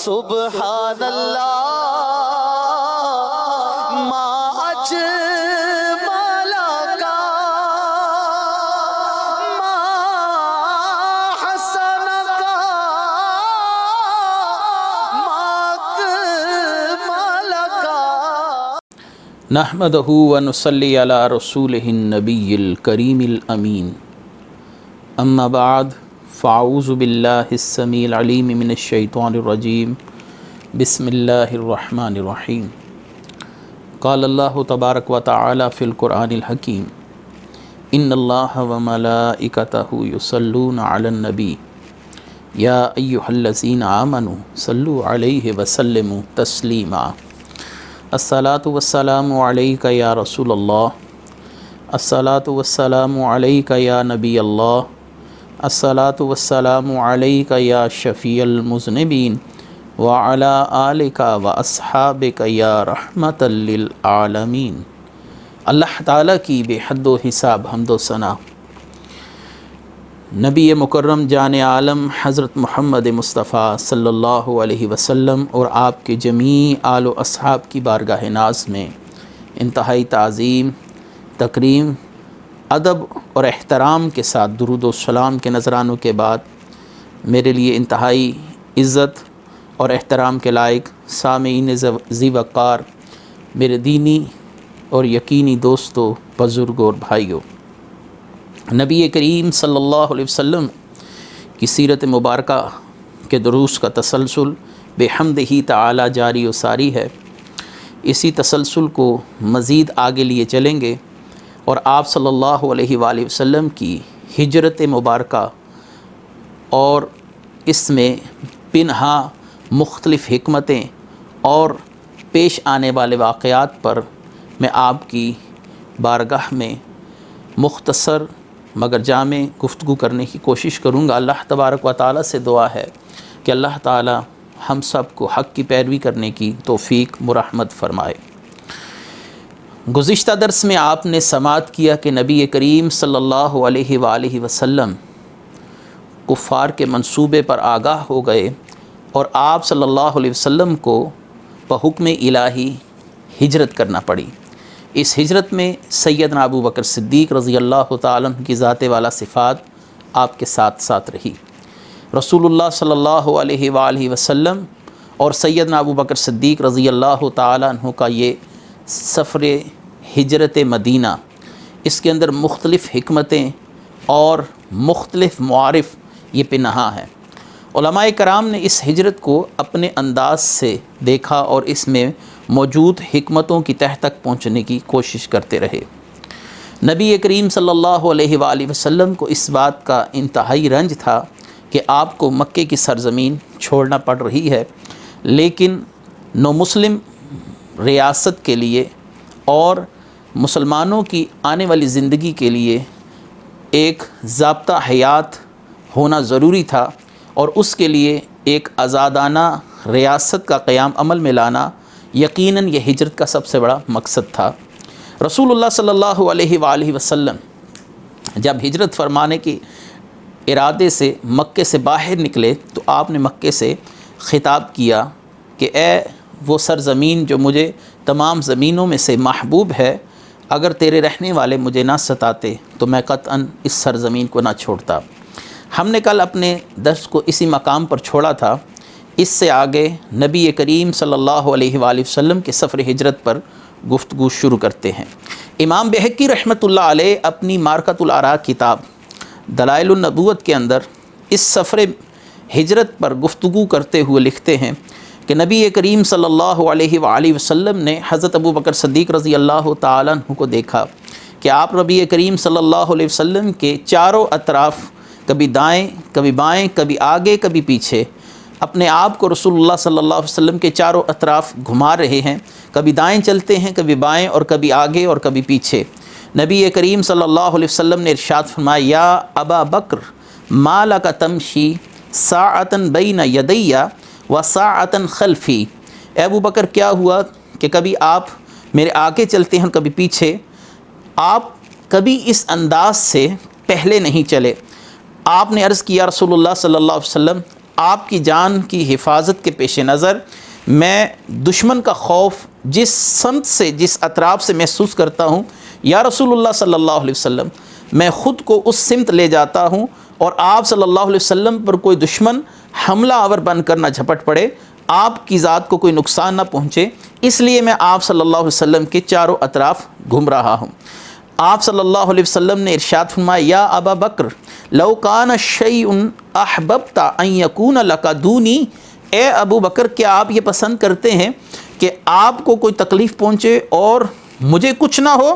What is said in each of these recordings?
سبحان اللہ ما اجملک ما حسنک ما اکملک. نحمدہ ونصلی علی رسولہ النبی الکریم الامین. اما بعد فاعوذ باللہ السمیع العلیم من الشیطان الرجیم. بسم اللہ الرحمن الرحیم. قال اللہ تبارک و تعالی فی القرآن الحکیم ان اللہ وملائکتہ یصلون علی النبی یا ایہا الذین آمنوا صلوا علیہ وسلموا تسلیما. الصلاۃ والسلام علیک یا رسول اللہ. الصلاۃ والسلام علیک یا نبی اللہ. الصلاۃ والسلام علیک یا شفیع المذنبین وعلی آلک واصحابک یا رحمۃ للعالمین. اللہ تعالیٰ کی بے حد و حساب حمد و ثنا نبی مکرم جان عالم حضرت محمد مصطفیٰ صلی اللہ علیہ وسلم اور آپ کے جمیع آل و اصحاب کی بارگاہ ناز میں انتہائی تعظیم، تکریم، ادب اور احترام کے ساتھ درود و سلام کے نذرانوں کے بعد میرے لیے انتہائی عزت اور احترام کے لائق سامعین ذی وقار، میرے دینی اور یقینی دوستو، بزرگوں اور بھائیوں، نبی کریم صلی اللہ علیہ وسلم کی سیرت مبارکہ کے دروس کا تسلسل بحمدہ تعالی جاری و ساری ہے. اسی تسلسل کو مزید آگے لیے چلیں گے اور آپ صلی اللہ علیہ وآلہ وسلم کی ہجرت مبارکہ اور اس میں پنہا مختلف حکمتیں اور پیش آنے والے واقعات پر میں آپ کی بارگاہ میں مختصر مگر جامع گفتگو کرنے کی کوشش کروں گا. اللہ تبارک و تعالیٰ سے دعا ہے کہ اللہ تعالیٰ ہم سب کو حق کی پیروی کرنے کی توفیق مرحمت فرمائے. گزشتہ درس میں آپ نے سماعت کیا کہ نبی کریم صلی اللہ علیہ وآلہ وسلم کفار کے منصوبے پر آگاہ ہو گئے اور آپ صلی اللہ علیہ وسلم کو بحکم الہی ہجرت کرنا پڑی. اس ہجرت میں سیدنا ابو بکر صدیق رضی اللہ تعالیٰ عنہ کی ذات والا صفات آپ کے ساتھ ساتھ رہی. رسول اللہ صلی اللہ علیہ وآلہ وسلم اور سیدنا ابو بکر صدیق رضی اللہ تعالیٰ عنہ کا یہ سفر ہجرت مدینہ، اس کے اندر مختلف حکمتیں اور مختلف معارف یہ پنہا ہیں. علماء کرام نے اس ہجرت کو اپنے انداز سے دیکھا اور اس میں موجود حکمتوں کی تہ تک پہنچنے کی کوشش کرتے رہے. نبی کریم صلی اللہ علیہ وآلہ وسلم کو اس بات کا انتہائی رنج تھا کہ آپ کو مکے کی سرزمین چھوڑنا پڑ رہی ہے، لیکن نو مسلم ریاست کے لیے اور مسلمانوں کی آنے والی زندگی کے لیے ایک ضابطہ حیات ہونا ضروری تھا اور اس کے لیے ایک آزادانہ ریاست کا قیام عمل میں لانا یقیناً یہ ہجرت کا سب سے بڑا مقصد تھا. رسول اللہ صلی اللہ علیہ وآلہ وسلم جب ہجرت فرمانے کی ارادے سے مکے سے باہر نکلے تو آپ نے مکے سے خطاب کیا کہ اے وہ سرزمین جو مجھے تمام زمینوں میں سے محبوب ہے، اگر تیرے رہنے والے مجھے نہ ستاتے تو میں قطعاً اس سرزمین کو نہ چھوڑتا. ہم نے کل اپنے درس کو اسی مقام پر چھوڑا تھا. اس سے آگے نبی کریم صلی اللہ علیہ وآلہ وسلم کے سفر ہجرت پر گفتگو شروع کرتے ہیں. امام بہقی رحمۃ اللہ علیہ اپنی معرکۃ الآراء کتاب دلائل النبوت کے اندر اس سفر ہجرت پر گفتگو کرتے ہوئے لکھتے ہیں کہ نبی کریم صلی اللہ علیہ وآلہ وسلم نے حضرت ابو بکر صدیق رضی اللہ تعالیٰ عنہ کو دیکھا کہ آپ نبی کریم صلی اللہ علیہ وسلم کے چاروں اطراف کبھی دائیں کبھی بائیں کبھی آگے کبھی پیچھے اپنے آپ کو رسول اللہ صلی اللہ علیہ وسلم کے چاروں اطراف گھما رہے ہیں. کبھی دائیں چلتے ہیں، کبھی بائیں، اور کبھی آگے اور کبھی پیچھے. نبی کریم صلی اللہ علیہ وسلم نے ارشاد فرمایا یا ابا بکر ما لک تمشی ساعۃ بین یدی و ساعۃ خلفی. اے ابو بکر کیا ہوا کہ کبھی آپ میرے آگے چلتے ہیں، کبھی پیچھے. آپ کبھی اس انداز سے پہلے نہیں چلے. آپ نے عرض کیا رسول اللہ صلی اللہ علیہ وسلم آپ کی جان کی حفاظت کے پیش نظر میں دشمن کا خوف جس سمت سے جس اطراف سے محسوس کرتا ہوں، یا رسول اللہ صلی اللہ علیہ وسلم میں خود کو اس سمت لے جاتا ہوں اور آپ صلی اللہ علیہ وسلم پر کوئی دشمن حملہ آور بن کر نہ جھپٹ پڑے، آپ کی ذات کو کوئی نقصان نہ پہنچے، اس لیے میں آپ صلی اللہ علیہ وسلم کے چاروں اطراف گھوم رہا ہوں۔ آپ صلی اللہ علیہ وسلم نے ارشاد فرمایا، یا ابا بکر لو کان شیء احببت ان یکون لک دونی، اے ابو بکر کیا آپ یہ پسند کرتے ہیں کہ آپ کو کوئی تکلیف پہنچے اور مجھے کچھ نہ ہو؟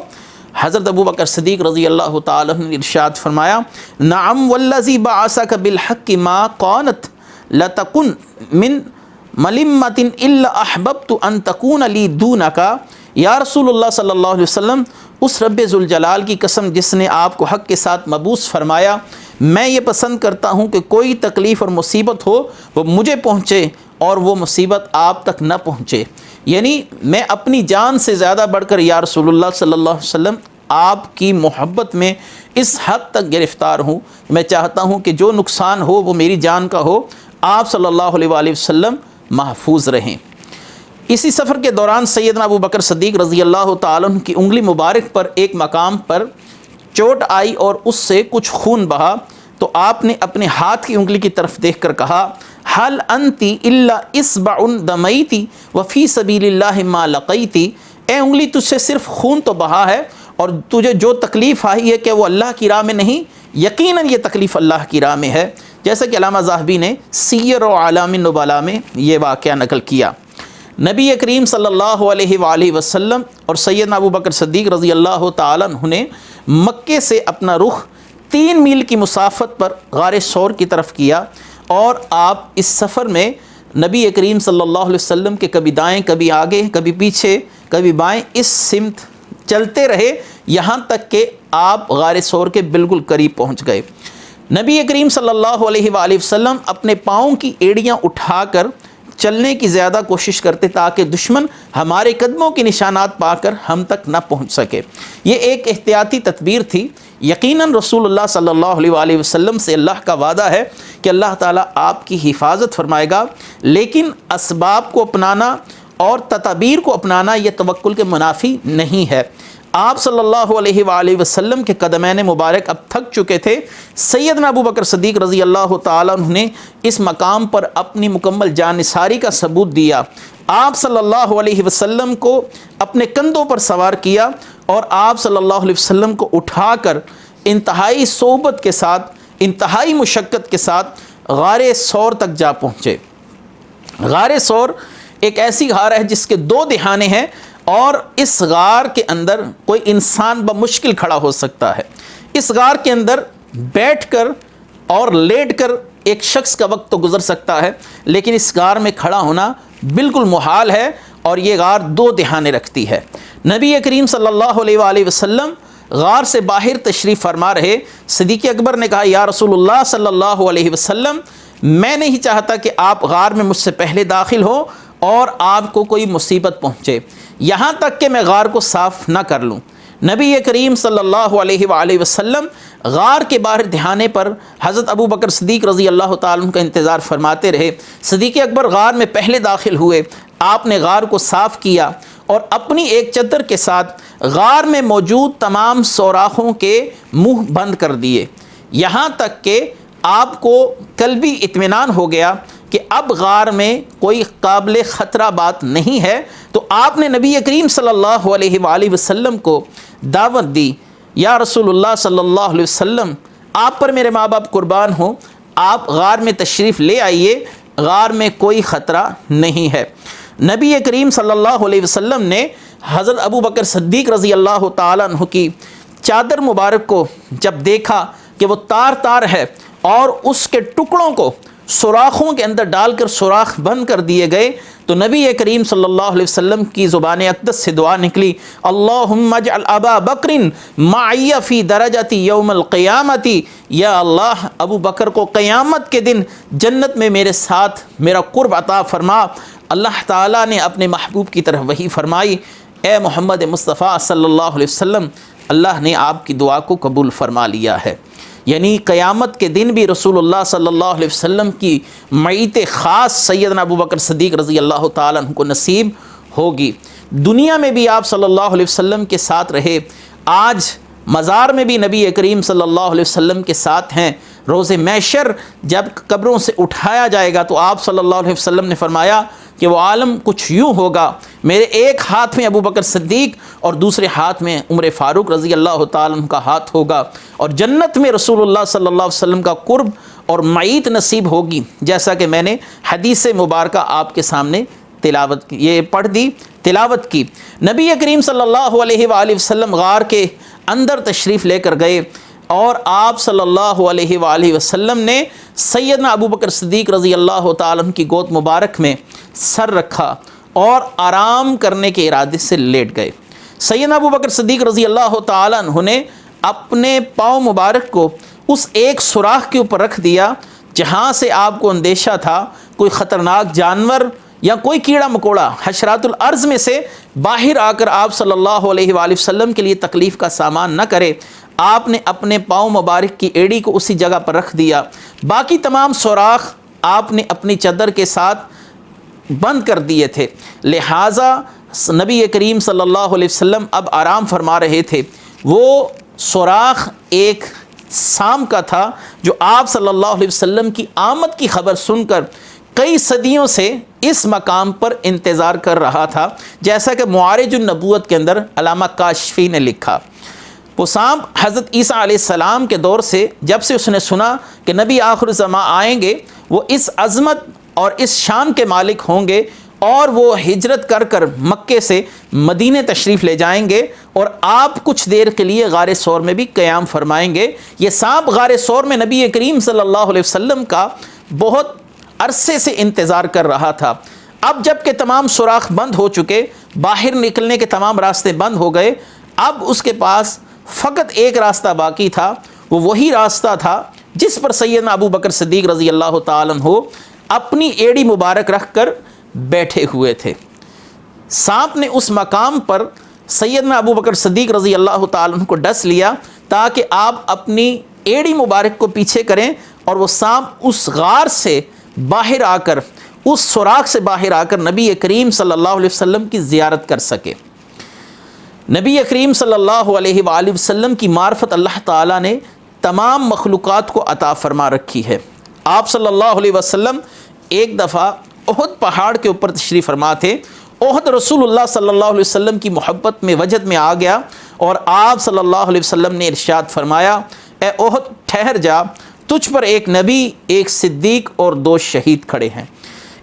حضرت ابو بکر صدیق رضی اللہ تعالیٰ عنہ نے ارشاد فرمایا، نعم والذی بعثک بالحق ما قانت لتکن من ملمۃ الا احببت ان تکون لی دونک، یا رسول اللہ صلی اللہ علیہ وسلم اس رب ذوالجلال کی قسم جس نے آپ کو حق کے ساتھ مبعوث فرمایا، میں یہ پسند کرتا ہوں کہ کوئی تکلیف اور مصیبت ہو وہ مجھے پہنچے اور وہ مصیبت آپ تک نہ پہنچے، یعنی میں اپنی جان سے زیادہ بڑھ کر یا رسول اللہ صلی اللہ علیہ وسلم آپ کی محبت میں اس حد تک گرفتار ہوں، میں چاہتا ہوں کہ جو نقصان ہو وہ میری جان کا ہو، آپ صلی اللہ علیہ وآلہ وسلم محفوظ رہیں۔ اسی سفر کے دوران سیدنا ابو بکر صدیق رضی اللہ تعالیٰ عنہ کی انگلی مبارک پر ایک مقام پر چوٹ آئی اور اس سے کچھ خون بہا، تو آپ نے اپنے ہاتھ کی انگلی کی طرف دیکھ کر کہا، حل انتی الا اصبع دمیتی وفی سبیل اللہ ما لقیتی، اے انگلی تجھ سے صرف خون تو بہا ہے اور تجھے جو تکلیف آئی ہے کہ وہ اللہ کی راہ میں نہیں، یقیناً یہ تکلیف اللہ کی راہ میں ہے، جیسا کہ علامہ ذہبی نے سیر و اعلام النبلاء میں یہ واقعہ نقل کیا۔ نبی کریم صلی اللہ علیہ وآلہ وسلم اور سیدنا ابو بکر صدیق رضی اللہ تعالیٰ عنہ نے مکے سے اپنا رخ 3 میل کی مسافت پر غار ثور کی طرف کیا، اور آپ اس سفر میں نبی کریم صلی اللہ علیہ وسلم کے کبھی دائیں کبھی آگے کبھی پیچھے کبھی بائیں اس سمت چلتے رہے، یہاں تک کہ آپ غار ثور کے بالکل قریب پہنچ گئے۔ نبی کریم صلی اللہ علیہ وآلہ وسلم اپنے پاؤں کی ایڑیاں اٹھا کر چلنے کی زیادہ کوشش کرتے تاکہ دشمن ہمارے قدموں کے نشانات پا کر ہم تک نہ پہنچ سکے۔ یہ ایک احتیاطی تدبیر تھی۔ یقیناً رسول اللہ صلی اللہ علیہ وآلہ وسلم سے اللہ کا وعدہ ہے کہ اللہ تعالیٰ آپ کی حفاظت فرمائے گا، لیکن اسباب کو اپنانا اور تدابیر کو اپنانا یہ توکل کے منافی نہیں ہے۔ آپ صلی اللہ علیہ وآلہ وسلم کے قدمین مبارک اب تھک چکے تھے۔ سیدنا ابو بکر صدیق رضی اللہ تعالیٰ عنہ نے اس مقام پر اپنی مکمل جانثاری کا ثبوت دیا۔ آپ صلی اللہ علیہ وسلم کو اپنے کندھوں پر سوار کیا اور آپ صلی اللہ علیہ وسلم کو اٹھا کر انتہائی صعوبت کے ساتھ، انتہائی مشقت کے ساتھ غار ثور تک جا پہنچے۔ غار ثور ایک ایسی غار ہے جس کے 2 دہانے ہیں، اور اس غار کے اندر کوئی انسان بمشکل کھڑا ہو سکتا ہے۔ اس غار کے اندر بیٹھ کر اور لیٹ کر ایک شخص کا وقت تو گزر سکتا ہے، لیکن اس غار میں کھڑا ہونا بالکل محال ہے، اور یہ غار 2 دہانے رکھتی ہے۔ نبی کریم صلی اللہ علیہ وآلہ وسلم غار سے باہر تشریف فرما رہے۔ صدیق اکبر نے کہا، یا رسول اللہ صلی اللہ علیہ وسلم میں نہیں چاہتا کہ آپ غار میں مجھ سے پہلے داخل ہو اور آپ کو کوئی مصیبت پہنچے، یہاں تک کہ میں غار کو صاف نہ کر لوں۔ نبی کریم صلی اللہ علیہ وآلہ وسلم غار کے باہر دہانے پر حضرت ابو بکر صدیق رضی اللہ تعالیٰ عنہ کا انتظار فرماتے رہے۔ صدیق اکبر غار میں پہلے داخل ہوئے۔ آپ نے غار کو صاف کیا اور اپنی ایک چادر کے ساتھ غار میں موجود تمام سوراخوں کے منہ بند کر دیے، یہاں تک کہ آپ کو قلبی اطمینان ہو گیا کہ اب غار میں کوئی قابل خطرہ بات نہیں ہے۔ تو آپ نے نبی کریم صلی اللہ علیہ وآلہ وسلم کو دعوت دی، یا رسول اللہ صلی اللہ علیہ وسلم آپ پر میرے ماں باپ قربان ہوں، آپ غار میں تشریف لے آئیے، غار میں کوئی خطرہ نہیں ہے۔ نبی کریم صلی اللہ علیہ وسلم نے حضرت ابو بکر صدیق رضی اللہ تعالیٰ عنہ کی چادر مبارک کو جب دیکھا کہ وہ تار تار ہے اور اس کے ٹکڑوں کو سوراخوں کے اندر ڈال کر سوراخ بند کر دیے گئے، تو نبی کریم صلی اللہ علیہ وسلم کی زبان اقدس سے دعا نکلی، اللہم اجعل ابا بکر معی فی درجتی یوم القیامتی، یا اللہ ابو بکر کو قیامت کے دن جنت میں میرے ساتھ میرا قرب عطا فرما۔ اللہ تعالیٰ نے اپنے محبوب کی طرف وحی فرمائی، اے محمد مصطفیٰ صلی اللہ علیہ وسلم، اللہ نے آپ کی دعا کو قبول فرما لیا ہے۔ یعنی قیامت کے دن بھی رسول اللہ صلی اللہ علیہ وسلم کی معیت خاص سیدنا ابوبکر صدیق رضی اللہ تعالیٰ عنہ کو نصیب ہوگی۔ دنیا میں بھی آپ صلی اللہ علیہ وسلم کے ساتھ رہے، آج مزار میں بھی نبی کریم صلی اللہ علیہ وسلم کے ساتھ ہیں۔ روز محشر جب قبروں سے اٹھایا جائے گا تو آپ صلی اللہ علیہ وسلم نے فرمایا کہ وہ عالم کچھ یوں ہوگا، میرے ایک ہاتھ میں ابوبکر صدیق اور دوسرے ہاتھ میں عمر فاروق رضی اللہ تعالیٰ عنہ کا ہاتھ ہوگا، اور جنت میں رسول اللہ صلی اللہ علیہ وسلم کا قرب اور معیت نصیب ہوگی، جیسا کہ میں نے حدیث مبارکہ آپ کے سامنے تلاوت کی۔ نبی کریم صلی اللہ علیہ وآلہ وسلم غار کے اندر تشریف لے کر گئے، اور آپ صلی اللہ علیہ وآلہ وسلم نے سیدنا ابوبکر صدیق رضی اللہ تعالیٰ عنہ کی گود مبارک میں سر رکھا اور آرام کرنے کے ارادے سے لیٹ گئے۔ سیدنا ابوبکر صدیق رضی اللہ تعالیٰ عنہ نے اپنے پاؤں مبارک کو اس ایک سوراخ کے اوپر رکھ دیا جہاں سے آپ کو اندیشہ تھا کوئی خطرناک جانور یا کوئی کیڑا مکوڑا حشرات الارض میں سے باہر آ کر آپ صلی اللہ علیہ وآلہ وسلم کے لیے تکلیف کا سامان نہ کرے۔ آپ نے اپنے پاؤں مبارک کی ایڑی کو اسی جگہ پر رکھ دیا، باقی تمام سوراخ آپ نے اپنی چادر کے ساتھ بند کر دیے تھے، لہٰذا نبی کریم صلی اللہ علیہ وسلم اب آرام فرما رہے تھے۔ وہ سوراخ ایک سام کا تھا جو آپ صلی اللہ علیہ وسلم کی آمد کی خبر سن کر کئی صدیوں سے اس مقام پر انتظار کر رہا تھا، جیسا کہ معارج النبوت کے اندر علامہ کاشفی نے لکھا۔ وہ سانپ حضرت عیسیٰ علیہ السلام کے دور سے جب سے اس نے سنا کہ نبی آخر الزماں آئیں گے، وہ اس عظمت اور اس شان کے مالک ہوں گے، اور وہ ہجرت کر کر مکے سے مدینہ تشریف لے جائیں گے، اور آپ کچھ دیر کے لیے غار ثور میں بھی قیام فرمائیں گے۔ یہ سانپ غار ثور میں نبی کریم صلی اللہ علیہ وسلم کا بہت عرصے سے انتظار کر رہا تھا۔ اب جب کہ تمام سوراخ بند ہو چکے، باہر نکلنے کے تمام راستے بند ہو گئے، اب اس کے پاس فقط ایک راستہ باقی تھا، وہ وہی راستہ تھا جس پر سیدنا ابوبکر صدیق رضی اللہ تعالیٰ عنہ اپنی ایڑی مبارک رکھ کر بیٹھے ہوئے تھے۔ سانپ نے اس مقام پر سیدنا ابوبکر صدیق رضی اللہ تعالیٰ عنہ کو ڈس لیا تاکہ آپ اپنی ایڑی مبارک کو پیچھے کریں، اور وہ سانپ اس غار سے باہر آ کر، اس سوراخ سے باہر آ کر نبی کریم صلی اللہ علیہ وسلم کی زیارت کر سکے۔ نبی کریم صلی اللہ علیہ وآلہ وسلم کی معرفت اللہ تعالیٰ نے تمام مخلوقات کو عطا فرما رکھی ہے۔ آپ صلی اللہ علیہ وسلم ایک دفعہ احد پہاڑ کے اوپر تشریف فرما تھے۔ احد رسول اللہ صلی اللہ علیہ وسلم کی محبت میں وجد میں آ گیا، اور آپ صلی اللہ علیہ وسلم نے ارشاد فرمایا، اے احد ٹھہر جا، تجھ پر ایک نبی، ایک صدیق اور 2 شہید کھڑے ہیں۔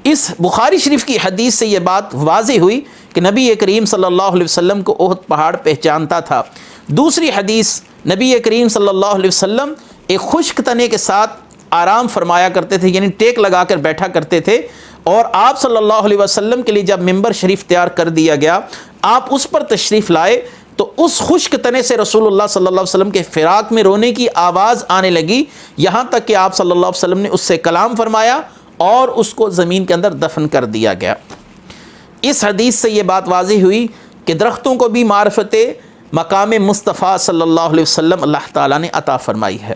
اس بخاری شریف کی حدیث سے یہ بات واضح ہوئی کہ نبی کریم صلی اللہ علیہ وسلم کو احد پہاڑ پہچانتا تھا۔ دوسری حدیث، نبی کریم صلی اللہ علیہ وسلم ایک خشک تنے کے ساتھ آرام فرمایا کرتے تھے، یعنی ٹیک لگا کر بیٹھا کرتے تھے، اور آپ صلی اللہ علیہ وسلم کے لیے جب ممبر شریف تیار کر دیا گیا، آپ اس پر تشریف لائے تو اس خشک تنے سے رسول اللہ صلی اللہ علیہ وسلم کے فراق میں رونے کی آواز آنے لگی، یہاں تک کہ آپ صلی اللہ علیہ وسلم نے اس سے کلام فرمایا اور اس کو زمین کے اندر دفن کر دیا گیا۔ اس حدیث سے یہ بات واضح ہوئی کہ درختوں کو بھی معرفت مقام مصطفیٰ صلی اللہ علیہ وسلم اللہ تعالیٰ نے عطا فرمائی ہے۔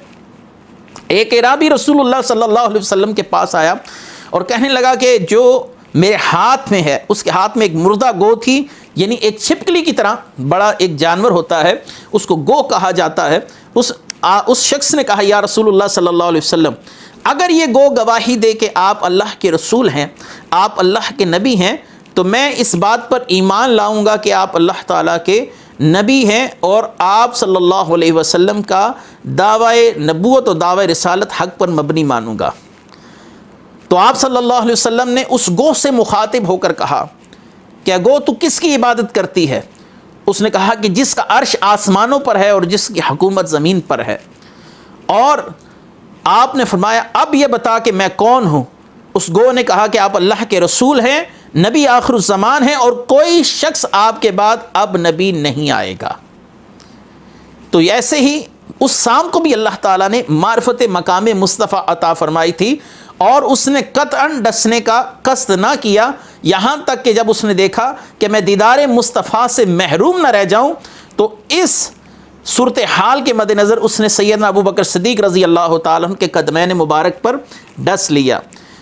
ایک اعرابی رسول اللہ صلی اللہ علیہ وسلم کے پاس آیا اور کہنے لگا کہ جو میرے ہاتھ میں ہے، اس کے ہاتھ میں ایک مردہ گو تھی، یعنی ایک چھپکلی کی طرح بڑا ایک جانور ہوتا ہے، اس کو گو کہا جاتا ہے۔ اس شخص نے کہا، یا رسول اللہ صلی اللہ علیہ وسلم، اگر یہ گو گواہی دے کہ آپ اللہ کے رسول ہیں، آپ اللہ کے نبی ہیں، تو میں اس بات پر ایمان لاؤں گا کہ آپ اللہ تعالیٰ کے نبی ہیں، اور آپ صلی اللہ علیہ وسلم کا دعوی نبوت و دعوی رسالت حق پر مبنی مانوں گا۔ تو آپ صلی اللہ علیہ وسلم نے اس گو سے مخاطب ہو کر کہا، کیا گو تو کس کی عبادت کرتی ہے؟ اس نے کہا کہ جس کا عرش آسمانوں پر ہے اور جس کی حکومت زمین پر ہے۔ اور آپ نے فرمایا، اب یہ بتا کہ میں کون ہوں؟ اس گو نے کہا کہ آپ اللہ کے رسول ہیں، نبی آخر الزمان ہیں، اور کوئی شخص آپ کے بعد اب نبی نہیں آئے گا۔ تو ایسے ہی اس سام کو بھی اللہ تعالیٰ نے معرفت مقام مصطفیٰ عطا فرمائی تھی، اور اس نے قطعاً ڈسنے کا قصد نہ کیا، یہاں تک کہ جب اس نے دیکھا کہ میں دیدار مصطفیٰ سے محروم نہ رہ جاؤں، تو اس صورتحال کے مد نظر اس نے سیدنا ابو بکر صدیق رضی اللہ تعالیٰ عنہ کے قدمین مبارک پر ڈس لیا۔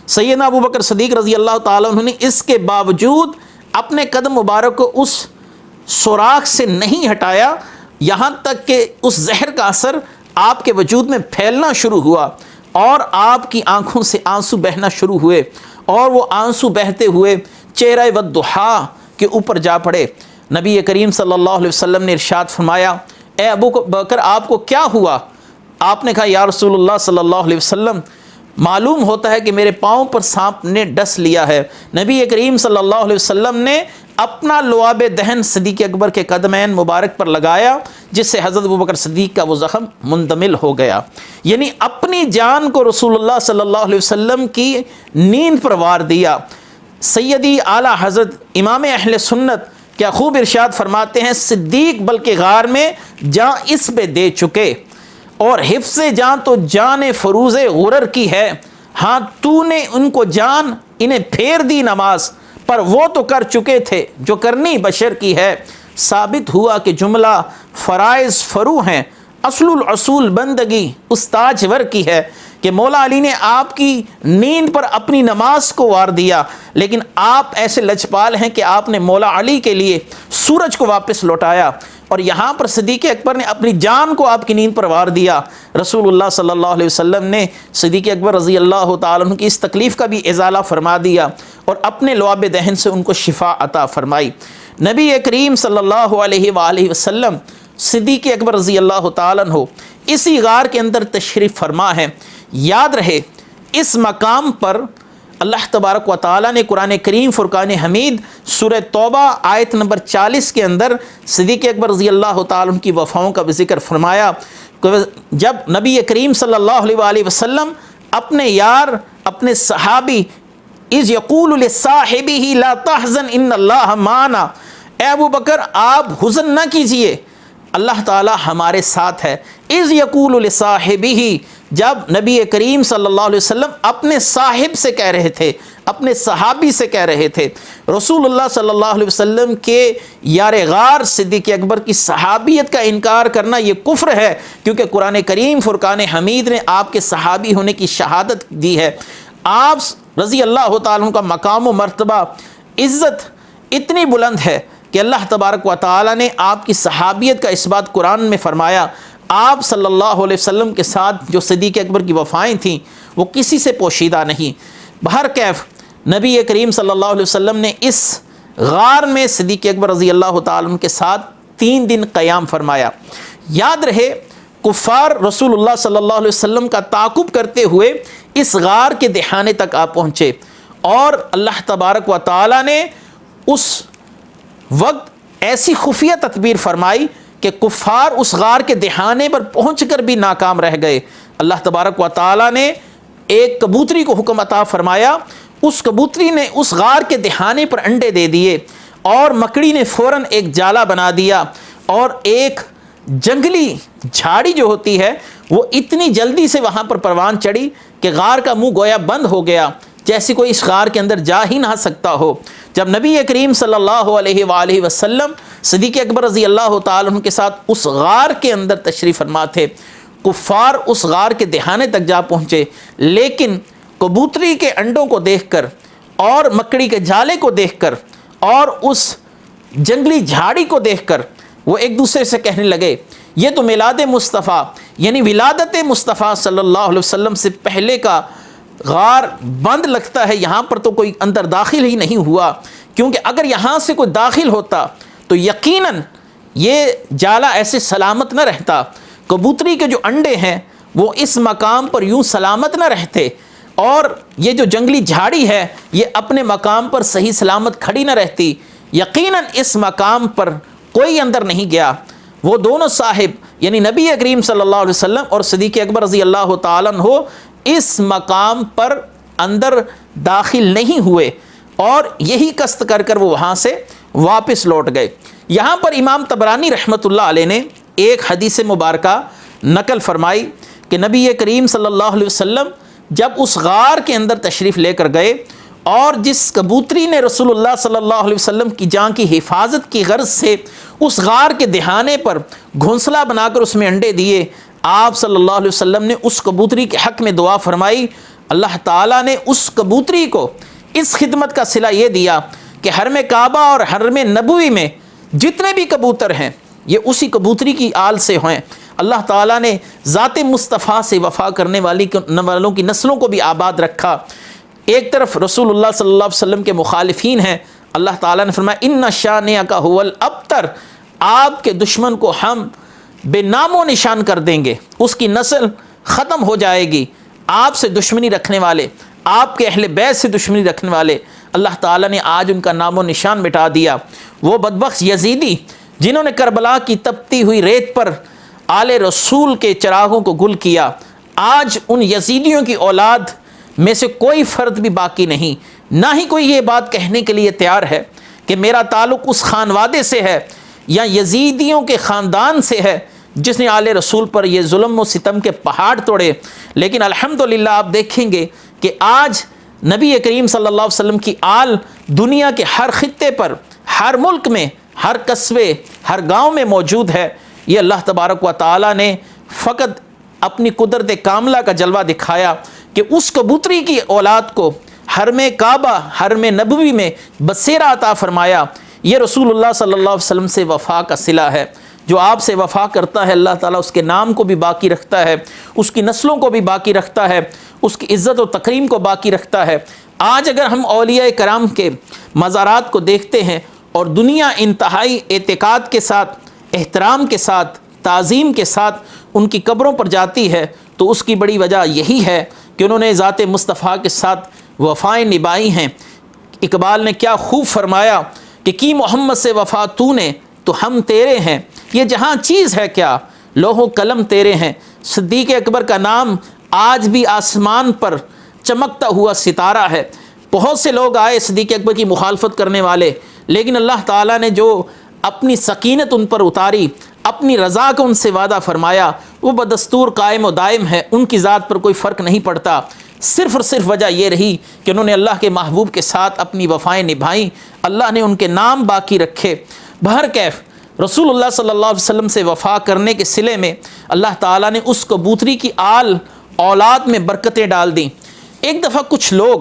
سیدنا ابو بکر صدیق رضی اللہ تعالیٰ عنہ نے اس کے باوجود اپنے قدم مبارک کو اس سوراخ سے نہیں ہٹایا، یہاں تک کہ اس زہر کا اثر آپ کے وجود میں پھیلنا شروع ہوا اور آپ کی آنکھوں سے آنسو بہنا شروع ہوئے، اور وہ آنسو بہتے ہوئے چہرہ والضحیٰ کے اوپر جا پڑے۔ نبی کریم صلی اللہ علیہ وسلم نے ارشاد فرمایا، اے ابو بکر آپ کو کیا ہوا؟ آپ نے کہا یا رسول اللہ صلی اللہ علیہ وسلم معلوم ہوتا ہے کہ میرے پاؤں پر سانپ نے ڈس لیا ہے۔ نبی کریم صلی اللہ علیہ وسلم نے اپنا لعاب دہن صدیق اکبر کے قدمین مبارک پر لگایا، جس سے حضرت ابوبکر صدیق کا وہ زخم مندمل ہو گیا۔ یعنی اپنی جان کو رسول اللہ صلی اللہ علیہ وسلم کی نیند پر وار دیا۔ سیدی اعلیٰ حضرت امام اہل سنت کیا خوب ارشاد فرماتے ہیں، صدیق بلکہ غار میں جاں اس پہ دے چکے، اور حفظ جان تو جان فروز غرر کی ہے، ہاں تو نے ان کو جان انہیں پھیر دی نماز، پر وہ تو کر چکے تھے جو کرنی بشر کی ہے۔ ثابت ہوا کہ جملہ فرائض فرو ہیں، اصل الاصول بندگی استاج ور کی ہے، کہ مولا علی نے آپ کی نیند پر اپنی نماز کو وار دیا، لیکن آپ ایسے لجپال ہیں کہ آپ نے مولا علی کے لیے سورج کو واپس لوٹایا، اور یہاں پر صدیق اکبر نے اپنی جان کو آپ کی نیند پر وار دیا۔ رسول اللہ صلی اللہ علیہ وسلم نے صدیق اکبر رضی اللہ تعالیٰ عنہ کی اس تکلیف کا بھی ازالہ فرما دیا اور اپنے لعاب دہن سے ان کو شفا عطا فرمائی۔ نبی کریم صلی اللہ علیہ وآلہ وسلم صدیق اکبر رضی اللہ تعالیٰ عنہ اسی غار کے اندر تشریف فرما ہے۔ یاد رہے اس مقام پر اللہ تبارک و تعالیٰ نے قرآن کریم فرقان حمید سورہ توبہ آیت نمبر 40 کے اندر صدیق اکبر رضی اللہ تعالیٰ عنہ کی وفاؤں کا بھی ذکر فرمایا، کہ جب نبی کریم صلی اللہ علیہ وآلہ وسلم اپنے یار اپنے صحابی اذ یقول لصاحبہ لا تحزن ان اللہ معنا، اے ابو بکر آپ حزن نہ کیجئے، اللہ تعالی ہمارے ساتھ ہے۔ اذ یقول لصاحبہ، جب نبی کریم صلی اللہ علیہ وسلم اپنے صاحب سے کہہ رہے تھے، اپنے صحابی سے کہہ رہے تھے۔ رسول اللہ صلی اللہ علیہ وسلم کے یار غار صدیق اکبر کی صحابیت کا انکار کرنا یہ کفر ہے، کیونکہ قرآن کریم فرقان حمید نے آپ کے صحابی ہونے کی شہادت دی ہے۔ آپ رضی اللہ تعالیٰ عنہ کا مقام و مرتبہ عزت اتنی بلند ہے کہ اللہ تبارک و تعالیٰ نے آپ کی صحابیت کا اس بات قرآن میں فرمایا۔ آپ صلی اللہ علیہ وسلم کے ساتھ جو صدیق اکبر کی وفائیں تھیں وہ کسی سے پوشیدہ نہیں۔ بہرکیف نبی کریم صلی اللہ علیہ وسلم نے اس غار میں صدیق اکبر رضی اللہ تعالیٰ عنہ کے ساتھ 3 دن قیام فرمایا۔ یاد رہے کفار رسول اللہ صلی اللہ علیہ وسلم کا تعاقب کرتے ہوئے اس غار کے دہانے تک آ پہنچے، اور اللہ تبارک و تعالیٰ نے اس وقت ایسی خفیہ تدبیر فرمائی کہ کفار اس غار کے دہانے پر پہنچ کر بھی ناکام رہ گئے۔ اللہ تبارک و تعالیٰ نے ایک کبوتری کو حکم عطا فرمایا، اس کبوتری نے اس غار کے دہانے پر انڈے دے دیے، اور مکڑی نے فوراً ایک جالا بنا دیا، اور ایک جنگلی جھاڑی جو ہوتی ہے وہ اتنی جلدی سے وہاں پر پروان چڑھی کہ غار کا منہ گویا بند ہو گیا، جیسے کوئی اس غار کے اندر جا ہی نہ سکتا ہو۔ جب نبی کریم صلی اللہ علیہ وآلہ وسلم صدیق اکبر رضی اللہ تعالیٰ عنہ کے ساتھ اس غار کے اندر تشریف فرما تھے، کفار اس غار کے دہانے تک جا پہنچے، لیکن کبوتری کے انڈوں کو دیکھ کر اور مکڑی کے جالے کو دیکھ کر اور اس جنگلی جھاڑی کو دیکھ کر وہ ایک دوسرے سے کہنے لگے، یہ تو میلاد مصطفیٰ یعنی ولادت مصطفیٰ صلی اللہ علیہ وسلم سے پہلے کا غار بند لگتا ہے، یہاں پر تو کوئی اندر داخل ہی نہیں ہوا، کیونکہ اگر یہاں سے کوئی داخل ہوتا تو یقیناً یہ جالا ایسے سلامت نہ رہتا، کبوتری کے جو انڈے ہیں وہ اس مقام پر یوں سلامت نہ رہتے، اور یہ جو جنگلی جھاڑی ہے یہ اپنے مقام پر صحیح سلامت کھڑی نہ رہتی، یقیناً اس مقام پر کوئی اندر نہیں گیا۔ وہ دونوں صاحب یعنی نبی کریم صلی اللہ علیہ وسلم اور صدیق اکبر رضی اللہ تعالیٰ عنہ اس مقام پر اندر داخل نہیں ہوئے، اور یہی قصد کر کر وہ وہاں سے واپس لوٹ گئے۔ یہاں پر امام طبرانی رحمۃ اللہ علیہ نے ایک حدیث مبارکہ نقل فرمائی کہ نبی کریم صلی اللہ علیہ وسلم جب اس غار کے اندر تشریف لے کر گئے اور جس کبوتری نے رسول اللہ صلی اللہ علیہ وسلم کی جان کی حفاظت کی غرض سے اس غار کے دہانے پر گھونسلہ بنا کر اس میں انڈے دیے، آپ صلی اللہ علیہ وسلم نے اس کبوتری کے حق میں دعا فرمائی۔ اللہ تعالیٰ نے اس کبوتری کو اس خدمت کا صلہ یہ دیا کہ حرم کعبہ اور حرم نبوی میں جتنے بھی کبوتر ہیں یہ اسی کبوتری کی آل سے ہیں۔ اللہ تعالیٰ نے ذات مصطفیٰ سے وفا کرنے والوں کی نسلوں کو بھی آباد رکھا۔ ایک طرف رسول اللہ صلی اللہ علیہ وسلم کے مخالفین ہیں، اللہ تعالیٰ نے فرمایا ان شانئک ھو الابتر، آپ کے دشمن کو ہم بے نام و نشان کر دیں گے، اس کی نسل ختم ہو جائے گی۔ آپ سے دشمنی رکھنے والے، آپ کے اہل بیت سے دشمنی رکھنے والے، اللہ تعالیٰ نے آج ان کا نام و نشان مٹا دیا۔ وہ بدبخت یزیدی جنہوں نے کربلا کی تپتی ہوئی ریت پر آل رسول کے چراغوں کو گل کیا، آج ان یزیدیوں کی اولاد میں سے کوئی فرد بھی باقی نہیں، نہ ہی کوئی یہ بات کہنے کے لیے تیار ہے کہ میرا تعلق اس خانوادے سے ہے یا یزیدیوں کے خاندان سے ہے جس نے آل رسول پر یہ ظلم و ستم کے پہاڑ توڑے۔ لیکن الحمدللہ آپ دیکھیں گے کہ آج نبی کریم صلی اللہ علیہ وسلم کی آل دنیا کے ہر خطے پر، ہر ملک میں، ہر قصبے، ہر گاؤں میں موجود ہے۔ یہ اللہ تبارک و تعالیٰ نے فقط اپنی قدرت کاملہ کا جلوہ دکھایا کہ اس کبوتری کی اولاد کو حرم کعبہ، حرم نبوی میں بسیرا عطا فرمایا۔ یہ رسول اللہ صلی اللہ علیہ وسلم سے وفا کا صلہ ہے۔ جو آپ سے وفا کرتا ہے اللہ تعالیٰ اس کے نام کو بھی باقی رکھتا ہے، اس کی نسلوں کو بھی باقی رکھتا ہے، اس کی عزت و تکریم کو باقی رکھتا ہے۔ آج اگر ہم اولیاء کرام کے مزارات کو دیکھتے ہیں اور دنیا انتہائی اعتقاد کے ساتھ، احترام کے ساتھ، تعظیم کے ساتھ ان کی قبروں پر جاتی ہے تو اس کی بڑی وجہ یہی ہے کہ انہوں نے ذات مصطفیٰ کے ساتھ وفائیں نبھائی ہیں۔ اقبال نے کیا خوب فرمایا کہ کی محمد سے وفا تو نے تو ہم تیرے ہیں، یہ جہاں چیز ہے کیا لوح و قلم تیرے ہیں۔ صدیق اکبر کا نام آج بھی آسمان پر چمکتا ہوا ستارہ ہے۔ بہت سے لوگ آئے صدیق اکبر کی مخالفت کرنے والے، لیکن اللہ تعالیٰ نے جو اپنی سکینت ان پر اتاری، اپنی رضا کا ان سے وعدہ فرمایا، وہ بدستور قائم و دائم ہے، ان کی ذات پر کوئی فرق نہیں پڑتا۔ صرف اور صرف وجہ یہ رہی کہ انہوں نے اللہ کے محبوب کے ساتھ اپنی وفائیں نبھائیں، اللہ نے ان کے نام باقی رکھے۔ بہرکیف رسول اللہ صلی اللہ علیہ وسلم سے وفا کرنے کے صلے میں اللہ تعالیٰ نے اس کبوتری کی آل اولاد میں برکتیں ڈال دیں۔ ایک دفعہ کچھ لوگ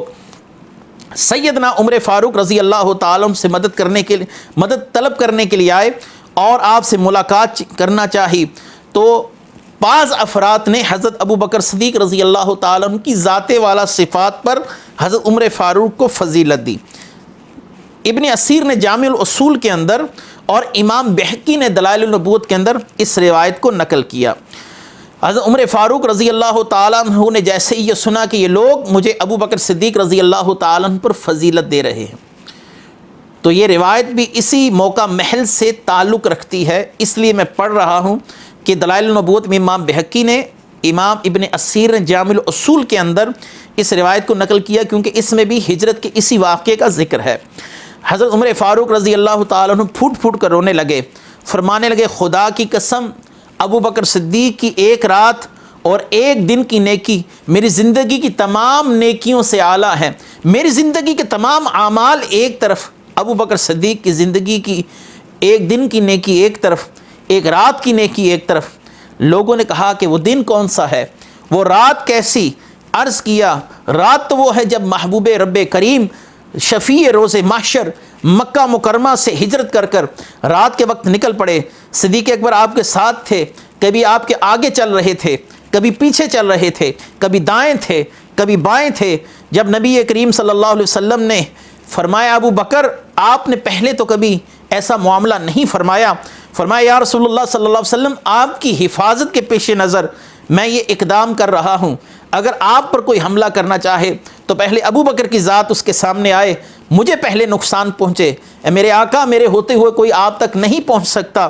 سیدنا عمر فاروق رضی اللہ تعالیٰ عنہ سے مدد طلب کرنے کے لیے آئے اور آپ سے ملاقات کرنا چاہی، تو بعض افراد نے حضرت ابو بکر صدیق رضی اللہ تعالیٰ عنہ کی ذات والا صفات پر حضرت عمر فاروق کو فضیلت دی۔ ابن اسیر نے جامع الاصول کے اندر اور امام بہقی نے دلائل النبوت کے اندر اس روایت کو نقل کیا۔ حضرت عمر فاروق رضی اللہ تعالیٰ عنہ نے جیسے ہی یہ سنا کہ یہ لوگ مجھے ابو بکر صدیق رضی اللہ تعالیٰ عنہ پر فضیلت دے رہے ہیں، تو یہ روایت بھی اسی موقع محل سے تعلق رکھتی ہے، اس لیے میں پڑھ رہا ہوں کہ دلائل النبوت میں امام بہقی نے، امام ابن اسیر نے جامع الاصول کے اندر اس روایت کو نقل کیا، کیونکہ اس میں بھی ہجرت کے اسی واقعے کا ذکر ہے۔ حضرت عمر فاروق رضی اللہ تعالیٰ عنہ پھوٹ پھوٹ کر رونے لگے، فرمانے لگے خدا کی قسم ابو بکر صدیق کی ایک رات اور ایک دن کی نیکی میری زندگی کی تمام نیکیوں سے اعلیٰ ہے۔ میری زندگی کے تمام اعمال ایک طرف، ابو بکر صدیق کی زندگی کی ایک دن کی نیکی ایک طرف، ایک رات کی نیکی ایک طرف۔ لوگوں نے کہا کہ وہ دن کون سا ہے، وہ رات کیسی؟ عرض کیا رات تو وہ ہے جب محبوب رب کریم شفیع روز محشر مکہ مکرمہ سے ہجرت کر کر رات کے وقت نکل پڑے۔ صدیق اکبر آپ کے ساتھ تھے، کبھی آپ کے آگے چل رہے تھے، کبھی پیچھے چل رہے تھے، کبھی دائیں تھے، کبھی بائیں تھے۔ جب نبی کریم صلی اللہ علیہ وسلم نے فرمایا ابو بکر آپ نے پہلے تو کبھی ایسا معاملہ نہیں فرمایا، فرمایا یا رسول اللہ صلی اللہ علیہ وسلم آپ کی حفاظت کے پیش نظر میں یہ اقدام کر رہا ہوں، اگر آپ پر کوئی حملہ کرنا چاہے تو پہلے ابو بکر کی ذات اس کے سامنے آئے، مجھے پہلے نقصان پہنچے، اے میرے آقا میرے ہوتے ہوئے کوئی آپ تک نہیں پہنچ سکتا۔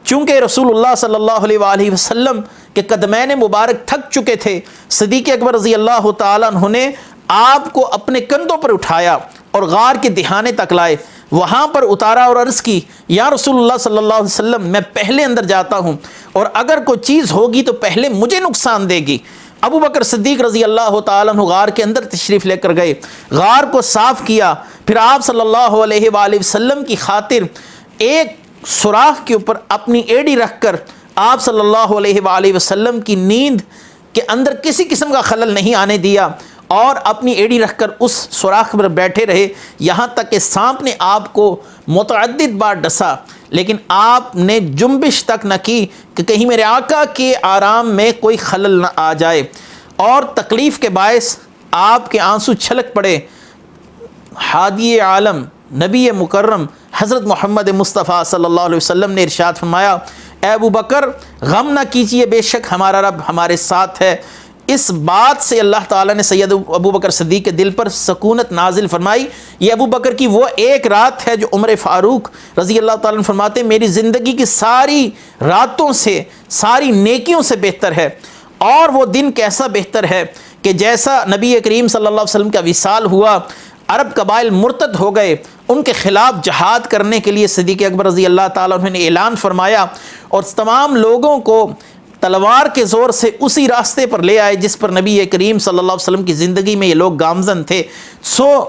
چونکہ رسول اللہ صلی اللہ علیہ وآلہ وسلم کے قدمین مبارک تھک چکے تھے، صدیق اکبر رضی اللہ تعالیٰ عنہ نے آپ کو اپنے کندھوں پر اٹھایا اور غار کے دہانے تک لائے، وہاں پر اتارا اور عرض کی یا رسول اللہ صلی اللہ علیہ وسلم میں پہلے اندر جاتا ہوں اور اگر کوئی چیز ہوگی تو پہلے مجھے نقصان دے گی۔ ابو بکر صدیق رضی اللہ تعالیٰ عنہ غار کے اندر تشریف لے کر گئے، غار کو صاف کیا، پھر آپ صلی اللہ علیہ وآلہ وسلم کی خاطر ایک سوراخ کے اوپر اپنی ایڑی رکھ کر آپ صلی اللہ علیہ وآلہ وسلم کی نیند کے اندر کسی قسم کا خلل نہیں آنے دیا، اور اپنی ایڑی رکھ کر اس سوراخ پر بیٹھے رہے یہاں تک کہ سانپ نے آپ کو متعدد بار ڈسا، لیکن آپ نے جنبش تک نہ کی کہ کہیں میرے آقا کے آرام میں کوئی خلل نہ آ جائے، اور تکلیف کے باعث آپ کے آنسو چھلک پڑے۔ ہادی عالم نبی مکرم حضرت محمد مصطفیٰ صلی اللہ علیہ وسلم نے ارشاد فرمایا، اے ابو بکر غم نہ کیجئے، بے شک ہمارا رب ہمارے ساتھ ہے۔ اس بات سے اللہ تعالیٰ نے سید ابو بکر صدیق کے دل پر سکونت نازل فرمائی۔ یہ ابو بکر کی وہ ایک رات ہے جو عمر فاروق رضی اللہ تعالیٰ عنہ فرماتے ہیں میری زندگی کی ساری راتوں سے، ساری نیکیوں سے بہتر ہے۔ اور وہ دن کیسا بہتر ہے کہ جیسا نبی کریم صلی اللہ علیہ وسلم کا وصال ہوا، عرب قبائل مرتد ہو گئے، ان کے خلاف جہاد کرنے کے لیے صدیق اکبر رضی اللہ تعالیٰ عنہ نے اعلان فرمایا، اور تمام لوگوں کو تلوار کے زور سے اسی راستے پر لے آئے جس پر نبی کریم صلی اللہ علیہ وسلم کی زندگی میں یہ لوگ گامزن تھے۔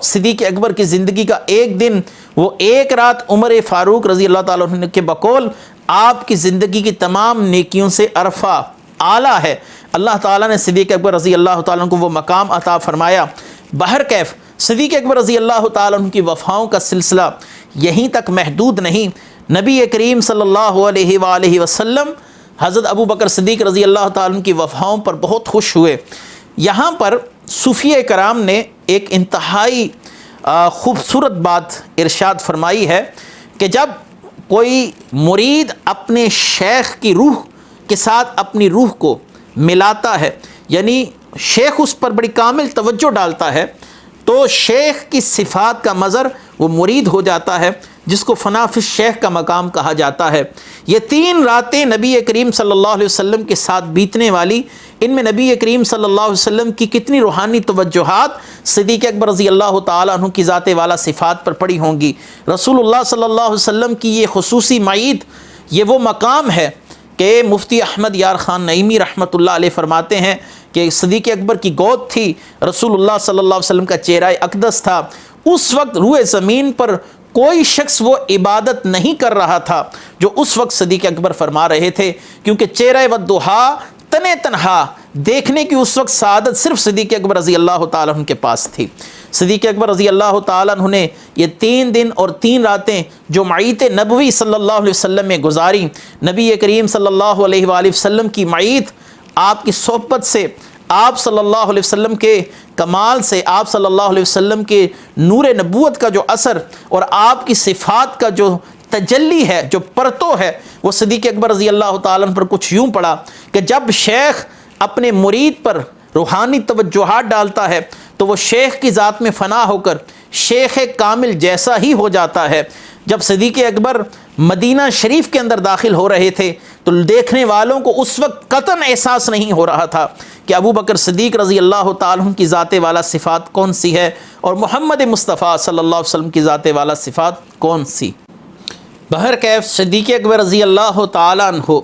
صدیق اکبر کی زندگی کا ایک دن، وہ ایک رات عمر فاروق رضی اللہ تعالیٰ عنہ کے بقول آپ کی زندگی کی تمام نیکیوں سے عرفہ اعلیٰ ہے۔ اللہ تعالیٰ نے صدیق اکبر رضی اللہ تعالیٰ عنہ کو وہ مقام عطا فرمایا۔ بہرکیف صدیق اکبر رضی اللہ تعالیٰ عنہ کی وفاؤں کا سلسلہ یہیں تک محدود نہیں، نبی کریم صلی اللہ علیہ وآلہ وسلم حضرت ابو بکر صدیق رضی اللہ تعالیٰ عنہ کی وفاؤں پر بہت خوش ہوئے۔ یہاں پر صوفیہ کرام نے ایک انتہائی خوبصورت بات ارشاد فرمائی ہے کہ جب کوئی مرید اپنے شیخ کی روح کے ساتھ اپنی روح کو ملاتا ہے، یعنی شیخ اس پر بڑی کامل توجہ ڈالتا ہے، تو شیخ کی صفات کا مظہر وہ مرید ہو جاتا ہے، جس کو فنا فی الشیخ کا مقام کہا جاتا ہے۔ یہ 3 راتیں نبی کریم صلی اللہ علیہ وسلم کے ساتھ بیتنے والی، ان میں نبی کریم صلی اللہ علیہ وسلم کی کتنی روحانی توجہات صدیق اکبر رضی اللہ تعالیٰ عنہ کی ذات والا صفات پر پڑی ہوں گی۔ رسول اللہ صلی اللہ علیہ وسلم کی یہ خصوصی معید، یہ وہ مقام ہے کہ مفتی احمد یار خان نعیمی رحمۃ اللہ علیہ فرماتے ہیں کہ صدیق اکبر کی گود تھی، رسول اللہ صلی اللہ علیہ وسلم کا چہرہ اقدس تھا، اس وقت روئے زمین پر کوئی شخص وہ عبادت نہیں کر رہا تھا جو اس وقت صدیق اکبر فرما رہے تھے، کیونکہ چہرہ والضحیٰ تنے تنہا دیکھنے کی اس وقت سعادت صرف صدیق اکبر رضی اللہ تعالیٰ عنہ کے پاس تھی۔ صدیق اکبر رضی اللہ تعالیٰ عنہ نے یہ 3 دن اور 3 راتیں جو معیت نبوی صلی اللہ علیہ وسلم میں گزاری، نبی کریم صلی اللہ علیہ وآلہ وسلم کی معیت، آپ کی صحبت سے، آپ صلی اللہ علیہ وسلم کے کمال سے، آپ صلی اللہ علیہ وسلم کے نور نبوت کا جو اثر اور آپ کی صفات کا جو تجلی ہے، جو پرتو ہے، وہ صدیق اکبر رضی اللہ تعالیٰ عنہ پر کچھ یوں پڑا کہ جب شیخ اپنے مرید پر روحانی توجہات ڈالتا ہے تو وہ شیخ کی ذات میں فنا ہو کر شیخ کامل جیسا ہی ہو جاتا ہے۔ جب صدیق اکبر مدینہ شریف کے اندر داخل ہو رہے تھے تو دیکھنے والوں کو اس وقت قطعاً احساس نہیں ہو رہا تھا کہ ابو بکر صدیق رضی اللہ تعالیٰ عنہ کی ذات والا صفات کون سی ہے اور محمد مصطفیٰ صلی اللہ علیہ وسلم کی ذات والا صفات کون سی۔ بہرکیف صدیق اکبر رضی اللہ تعالیٰ عنہ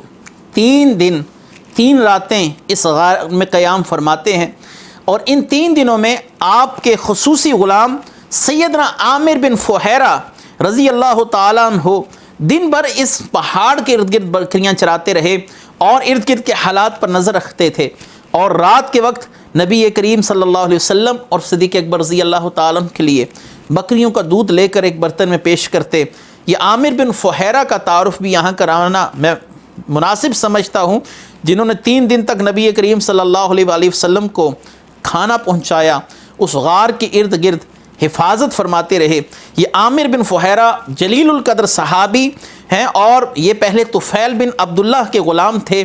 3 دن 3 راتیں اس غار میں قیام فرماتے ہیں، اور ان 3 دنوں میں آپ کے خصوصی غلام سیدنا عامر بن فہیرہ رضی اللہ تعالیٰ عنہ دن بھر اس پہاڑ کے ارد گرد بکریاں چراتے رہے اور ارد گرد کے حالات پر نظر رکھتے تھے، اور رات کے وقت نبی کریم صلی اللہ علیہ وسلم اور صدیق اکبر رضی اللہ تعالیٰ عنہ کے لیے بکریوں کا دودھ لے کر ایک برتن میں پیش کرتے۔ یہ عامر بن فہیرہ کا تعارف بھی یہاں کرانا میں مناسب سمجھتا ہوں، جنہوں نے 3 دن تک نبی کریم صلی اللہ علیہ وآلہ وسلم کو کھانا پہنچایا، اس غار کے ارد گرد حفاظت فرماتے رہے۔ یہ عامر بن فہیرہ جلیل القدر صحابی ہیں، اور یہ پہلے طفیل بن عبداللہ کے غلام تھے،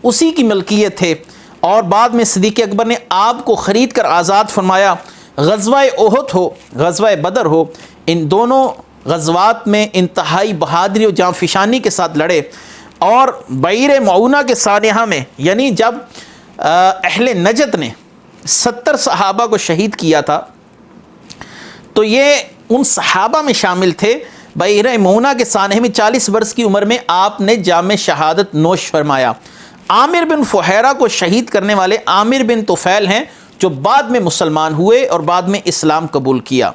اسی کی ملکیت تھے، اور بعد میں صدیق اکبر نے آپ کو خرید کر آزاد فرمایا۔ غزوہ احد ہو، غزوہ بدر ہو، ان دونوں غزوات میں انتہائی بہادری و جانفشانی کے ساتھ لڑے، اور بعیر معونہ کے سانحہ میں، یعنی جب اہل نجد نے 70 صحابہ کو شہید کیا تھا تو یہ ان صحابہ میں شامل تھے۔ بعیر معونہ کے سانحے میں 40 برس کی عمر میں آپ نے جام شہادت نوش فرمایا۔ عامر بن فہیرہ کو شہید کرنے والے عامر بن طفیل ہیں، جو بعد میں مسلمان ہوئے اور بعد میں اسلام قبول کیا۔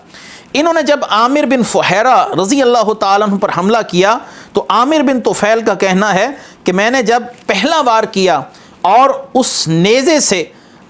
انہوں نے جب عامر بن فہیرہ رضی اللہ تعالیٰ عنہ پر حملہ کیا تو عامر بن طفیل کا کہنا ہے کہ میں نے جب پہلا وار کیا اور اس نیزے سے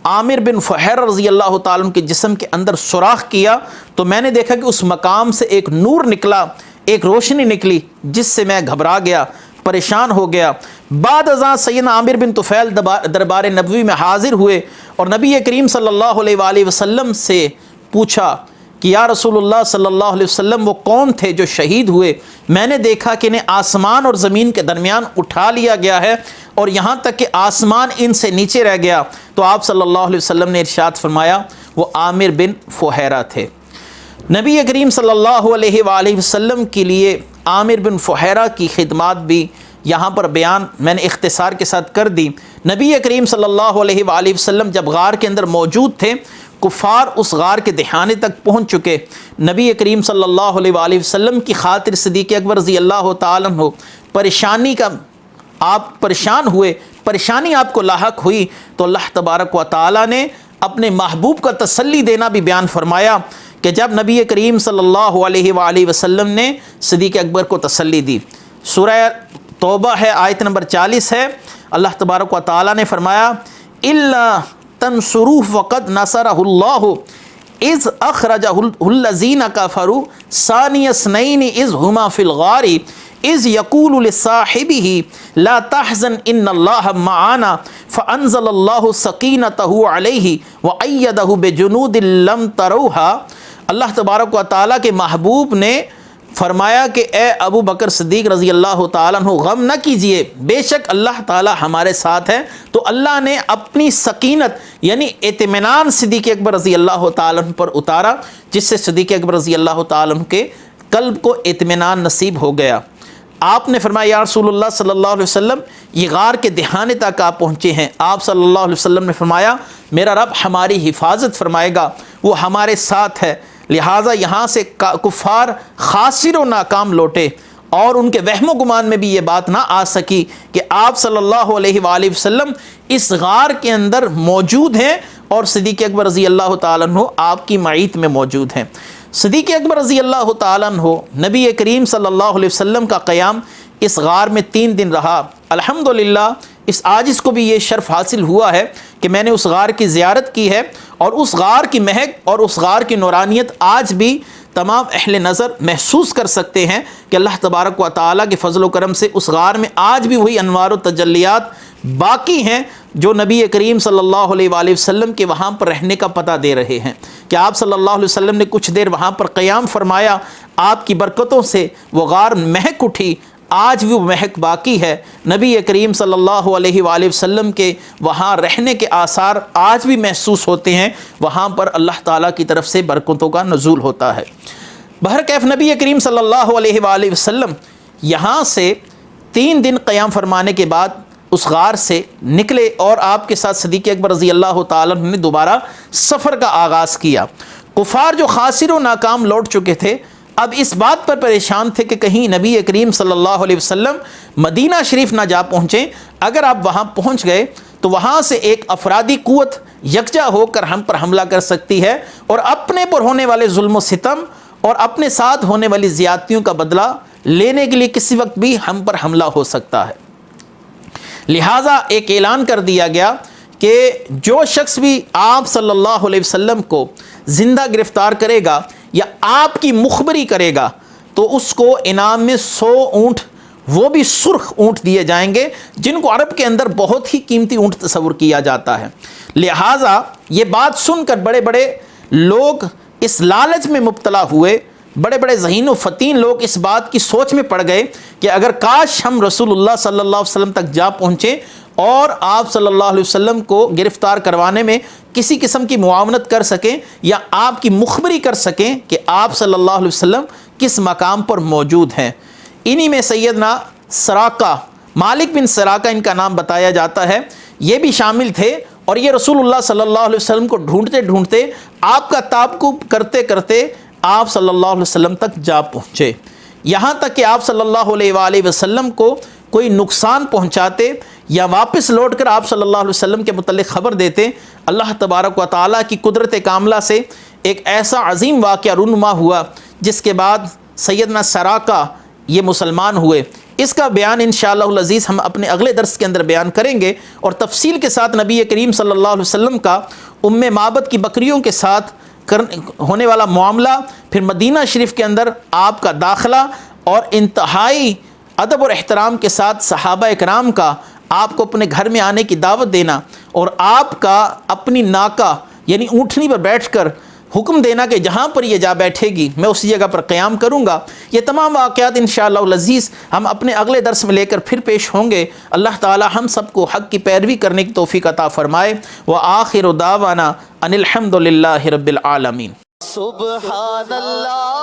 عامر بن فہیرہ رضی اللہ تعالیٰ عنہ کے جسم کے اندر سوراخ کیا تو میں نے دیکھا کہ اس مقام سے ایک نور نکلا، ایک روشنی نکلی، جس سے میں گھبرا گیا، پریشان ہو گیا۔ بعد ازاں سیدنا عامر بن طفیل دربار نبوی میں حاضر ہوئے اور نبی کریم صلی اللہ علیہ وآلہ وسلم سے پوچھا کہ یا رسول اللہ صلی اللہ علیہ وسلم وہ کون تھے جو شہید ہوئے؟ میں نے دیکھا کہ انہیں آسمان اور زمین کے درمیان اٹھا لیا گیا ہے اور یہاں تک کہ آسمان ان سے نیچے رہ گیا۔ تو آپ صلی اللہ علیہ وسلم نے ارشاد فرمایا وہ عامر بن فہیرہ تھے۔ نبی کریم صلی اللہ علیہ وآلہ وسلم کے لیے عامر بن فہیرہ کی خدمات بھی یہاں پر بیان میں نے اختصار کے ساتھ کر دی۔ نبی کریم صلی اللہ علیہ وآلہ وسلم جب غار کے اندر موجود تھے، کفار اس غار کے دہانے تک پہنچ چکے۔ نبی کریم صلی اللہ علیہ وآلہ وسلم کی خاطر صدیق اکبر رضی اللہ تعالیٰ عنہ پریشانی کا آپ پریشان ہوئے، پریشانی آپ کو لاحق ہوئی تو اللہ تبارک و تعالیٰ نے اپنے محبوب کا تسلی دینا بھی بیان فرمایا کہ جب نبی کریم صلی اللہ علیہ وآلہ وسلم نے صدیق اکبر کو تسلی دی۔ سورہ توبہ ہے، آیت نمبر 40 ہے، اللہ تبارک و تعالیٰ نے فرمایا اِلَّا تنصروه فقد نصرہ اللہ اذ اخرجہ الذین کفروا ثانی اثنین اذ ہما فی الغار اذ یقول لصاحبہ لا تحزن ان اللہ معنا فانزل اللہ سکینتہ علیہ وایدہ بجنود لم تروها۔ اللہ تبارک و تعالیٰ کے محبوب نے فرمایا کہ اے ابو بکر صدیق رضی اللہ تعالیٰ عنہ غم نہ کیجئے، بے شک اللہ تعالیٰ ہمارے ساتھ ہے۔ تو اللہ نے اپنی سکینت یعنی اطمینان صدیق اکبر رضی اللہ تعالیٰ عنہ پر اتارا، جس سے صدیق اکبر رضی اللہ تعالیٰ عنہ کے قلب کو اطمینان نصیب ہو گیا۔ آپ نے فرمایا یا رسول اللہ صلی اللہ علیہ وسلم یہ غار کے دہانے تک آپ پہنچے ہیں۔ آپ صلی اللہ علیہ وسلم نے فرمایا میرا رب ہماری حفاظت فرمائے گا، وہ ہمارے ساتھ ہے، لہٰذا یہاں سے کفار خاسر و ناکام لوٹے اور ان کے وہم و گمان میں بھی یہ بات نہ آ سکی کہ آپ صلی اللہ علیہ وآلہ وسلم اس غار کے اندر موجود ہیں اور صدیق اکبر رضی اللہ تعالیٰ عنہ آپ کی معیت میں موجود ہیں۔ صدیق اکبر رضی اللہ تعالیٰ عنہ نبی کریم صلی اللہ علیہ وسلم کا قیام اس غار میں 3 دن رہا۔ الحمدللہ اس عاجز کو بھی یہ شرف حاصل ہوا ہے کہ میں نے اس غار کی زیارت کی ہے اور اس غار کی مہک اور اس غار کی نورانیت آج بھی تمام اہل نظر محسوس کر سکتے ہیں کہ اللہ تبارک و تعالیٰ کے فضل و کرم سے اس غار میں آج بھی وہی انوار و تجلیات باقی ہیں جو نبی کریم صلی اللہ علیہ وآلہ وسلم کے وہاں پر رہنے کا پتہ دے رہے ہیں کہ آپ صلی اللہ علیہ وسلم نے کچھ دیر وہاں پر قیام فرمایا، آپ کی برکتوں سے وہ غار مہک اٹھی، آج بھی وہ مہک باقی ہے۔ نبی کریم صلی اللہ علیہ وآلہ وسلم کے وہاں رہنے کے آثار آج بھی محسوس ہوتے ہیں، وہاں پر اللہ تعالیٰ کی طرف سے برکتوں کا نزول ہوتا ہے۔ بہرکیف نبی کریم صلی اللہ علیہ وآلہ وسلم یہاں سے 3 دن قیام فرمانے کے بعد اس غار سے نکلے اور آپ کے ساتھ صدیق اکبر رضی اللہ تعالیٰ عنہ نے دوبارہ سفر کا آغاز کیا۔ کفار جو خاسر و ناکام لوٹ چکے تھے اب اس بات پر پریشان تھے کہ کہیں نبی کریم صلی اللہ علیہ وسلم مدینہ شریف نہ جا پہنچیں، اگر آپ وہاں پہنچ گئے تو وہاں سے ایک افرادی قوت یکجا ہو کر ہم پر حملہ کر سکتی ہے اور اپنے پر ہونے والے ظلم و ستم اور اپنے ساتھ ہونے والی زیادتیوں کا بدلہ لینے کے لیے کسی وقت بھی ہم پر حملہ ہو سکتا ہے۔ لہٰذا ایک اعلان کر دیا گیا کہ جو شخص بھی آپ صلی اللہ علیہ وسلم کو زندہ گرفتار کرے گا یا آپ کی مخبری کرے گا تو اس کو انعام میں 100 اونٹ، وہ بھی سرخ اونٹ دیے جائیں گے، جن کو عرب کے اندر بہت ہی قیمتی اونٹ تصور کیا جاتا ہے۔ لہٰذا یہ بات سن کر بڑے بڑے لوگ اس لالچ میں مبتلا ہوئے، بڑے بڑے ذہین و فتین لوگ اس بات کی سوچ میں پڑ گئے کہ اگر کاش ہم رسول اللہ صلی اللہ علیہ وسلم تک جا پہنچے اور آپ صلی اللہ علیہ وسلم کو گرفتار کروانے میں کسی قسم کی معاونت کر سکیں یا آپ کی مخبری کر سکیں کہ آپ صلی اللہ علیہ وسلم کس مقام پر موجود ہیں۔ انہی میں سیدنا سراقہ، مالک بن سراقہ ان کا نام بتایا جاتا ہے، یہ بھی شامل تھے اور یہ رسول اللہ صلی اللہ علیہ وسلم کو ڈھونڈتے ڈھونڈتے آپ کا تعاقب کرتے کرتے آپ صلی اللہ علیہ وسلم تک جا پہنچے، یہاں تک کہ آپ صلی اللہ علیہ وآلہ وسلم کو کوئی نقصان پہنچاتے یا واپس لوٹ کر آپ صلی اللہ علیہ وسلم کے متعلق خبر دیتے، اللہ تبارک و تعالیٰ کی قدرت کاملہ سے ایک ایسا عظیم واقعہ رونما ہوا جس کے بعد سیدنا سراقہ یہ مسلمان ہوئے۔ اس کا بیان انشاءاللہ العزیز ہم اپنے اگلے درس کے اندر بیان کریں گے، اور تفصیل کے ساتھ نبی کریم صلی اللہ علیہ وسلم کا معبد کی بکریوں کے ساتھ ہونے والا معاملہ، پھر مدینہ شریف کے اندر آپ کا داخلہ، اور انتہائی ادب اور احترام کے ساتھ صحابہ اکرام کا آپ کو اپنے گھر میں آنے کی دعوت دینا، اور آپ کا اپنی ناکہ یعنی اونٹنی پر بیٹھ کر حکم دینا کہ جہاں پر یہ جا بیٹھے گی میں اسی جگہ پر قیام کروں گا۔ یہ تمام واقعات انشاءاللہ العزیز ہم اپنے اگلے درس میں لے کر پھر پیش ہوں گے۔ اللہ تعالی ہم سب کو حق کی پیروی کرنے کی توفیق عطا فرمائے۔ وآخر دعوانا ان الحمد للہ رب العالمین۔ سبحان اللہ